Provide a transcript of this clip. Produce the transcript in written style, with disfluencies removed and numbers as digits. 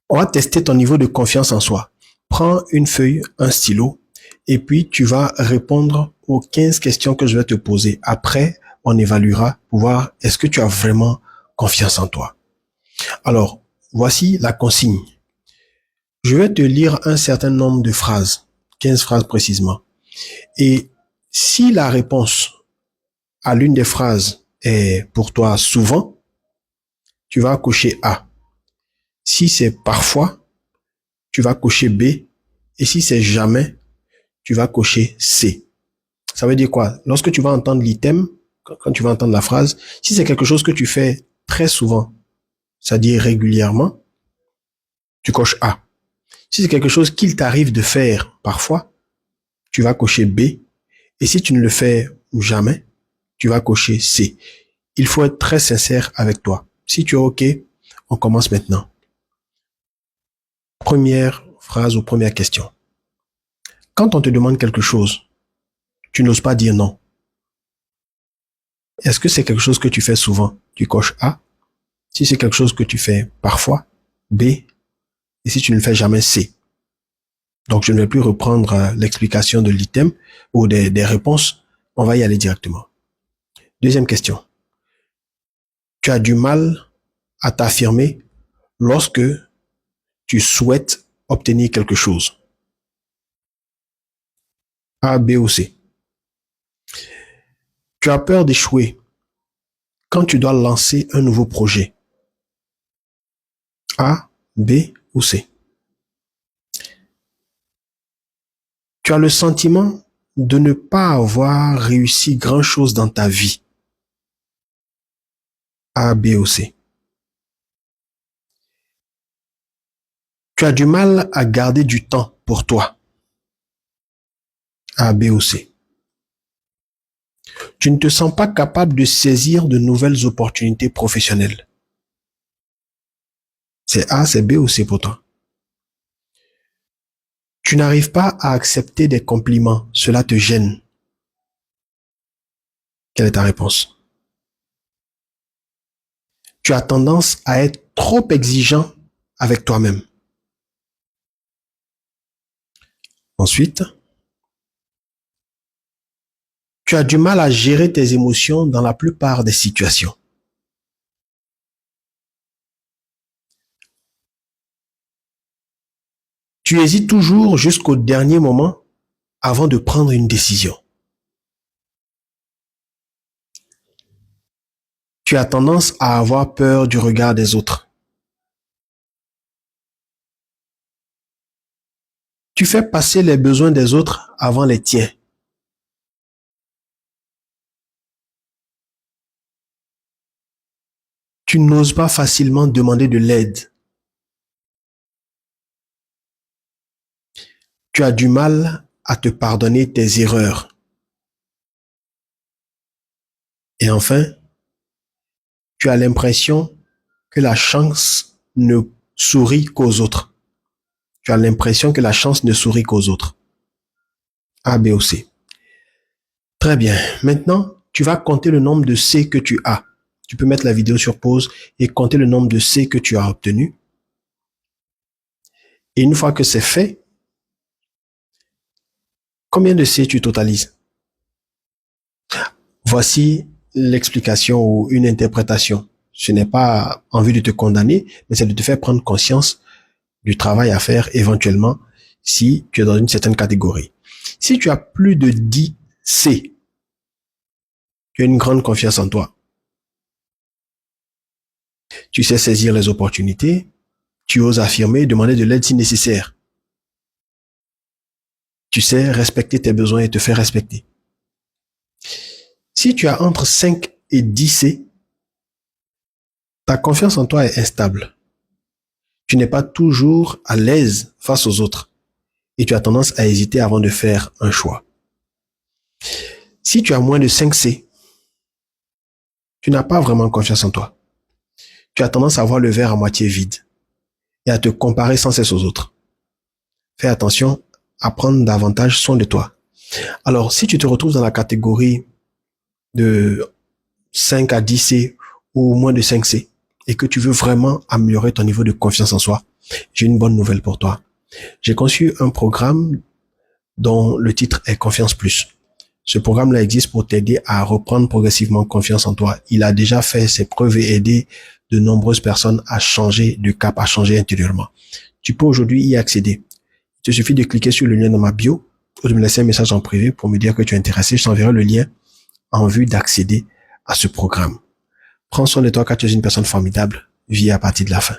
On va tester ton niveau de confiance en soi. Prends une feuille, un stylo, et puis tu vas répondre aux 15 questions que je vais te poser. Après, on évaluera pour voir est-ce que tu as vraiment confiance en toi. Alors, voici la consigne. Je vais te lire un certain nombre de phrases, 15 phrases précisément. Et si la réponse à l'une des phrases est pour toi souvent, tu vas cocher A. Si c'est parfois, tu vas cocher B. Et si c'est jamais, tu vas cocher C. Ça veut dire quoi? Lorsque tu vas entendre l'item, quand tu vas entendre la phrase, si c'est quelque chose que tu fais très souvent, c'est-à-dire régulièrement, tu coches A. Si c'est quelque chose qu'il t'arrive de faire parfois, tu vas cocher B. Et si tu ne le fais jamais, tu vas cocher C. Il faut être très sincère avec toi. Si tu es OK, on commence maintenant. Première phrase ou première question. Quand on te demande quelque chose, tu n'oses pas dire non. Est-ce que c'est quelque chose que tu fais souvent? Tu coches A. Si c'est quelque chose que tu fais parfois, B. Et si tu ne le fais jamais, C. Donc, je ne vais plus reprendre l'explication de l'item ou des réponses. On va y aller directement. Deuxième question. Tu as du mal à t'affirmer lorsque tu souhaites obtenir quelque chose. A, B ou C. Tu as peur d'échouer quand tu dois lancer un nouveau projet. A, B ou C. Tu as le sentiment de ne pas avoir réussi grand-chose dans ta vie. A, B ou C. Tu as du mal à garder du temps pour toi. A, B ou C. Tu ne te sens pas capable de saisir de nouvelles opportunités professionnelles. C'est A, c'est B ou C pour toi. Tu n'arrives pas à accepter des compliments. Cela te gêne. Quelle est ta réponse? Tu as tendance à être trop exigeant avec toi-même. Ensuite, tu as du mal à gérer tes émotions dans la plupart des situations. Tu hésites toujours jusqu'au dernier moment avant de prendre une décision. Tu as tendance à avoir peur du regard des autres. Tu fais passer les besoins des autres avant les tiens. Tu n'oses pas facilement demander de l'aide. Tu as du mal à te pardonner tes erreurs. Et enfin, tu as l'impression que la chance ne sourit qu'aux autres. Tu as l'impression que la chance ne sourit qu'aux autres. A, B ou C. Très bien. Maintenant, tu vas compter le nombre de C que tu as. Tu peux mettre la vidéo sur pause et compter le nombre de C que tu as obtenu. Et une fois que c'est fait, combien de C tu totalises? Voici l'explication ou une interprétation. Ce n'est pas en vue de te condamner, mais c'est de te faire prendre conscience du travail à faire éventuellement si tu es dans une certaine catégorie. Si tu as plus de 10 C, tu as une grande confiance en toi. Tu sais saisir les opportunités, tu oses affirmer, demander de l'aide si nécessaire. Tu sais respecter tes besoins et te faire respecter. Si tu as entre 5 et 10 C, ta confiance en toi est instable. Tu n'es pas toujours à l'aise face aux autres et tu as tendance à hésiter avant de faire un choix. Si tu as moins de 5 C, tu n'as pas vraiment confiance en toi. Tu as tendance à voir le verre à moitié vide et à te comparer sans cesse aux autres. Fais attention à prendre davantage soin de toi. Alors, si tu te retrouves dans la catégorie de 5 à 10 C ou moins de 5 C, et que tu veux vraiment améliorer ton niveau de confiance en soi, j'ai une bonne nouvelle pour toi. J'ai conçu un programme dont le titre est Confiance Plus. Ce programme-là existe pour t'aider à reprendre progressivement confiance en toi. Il a déjà fait ses preuves et aidé de nombreuses personnes à changer de cap, à changer intérieurement. Tu peux aujourd'hui y accéder. Il te suffit de cliquer sur le lien dans ma bio ou de me laisser un message en privé pour me dire que tu es intéressé. Je t'enverrai le lien en vue d'accéder à ce programme. Prends soin de toi car tu es une personne formidable. Vis à partir de la fin.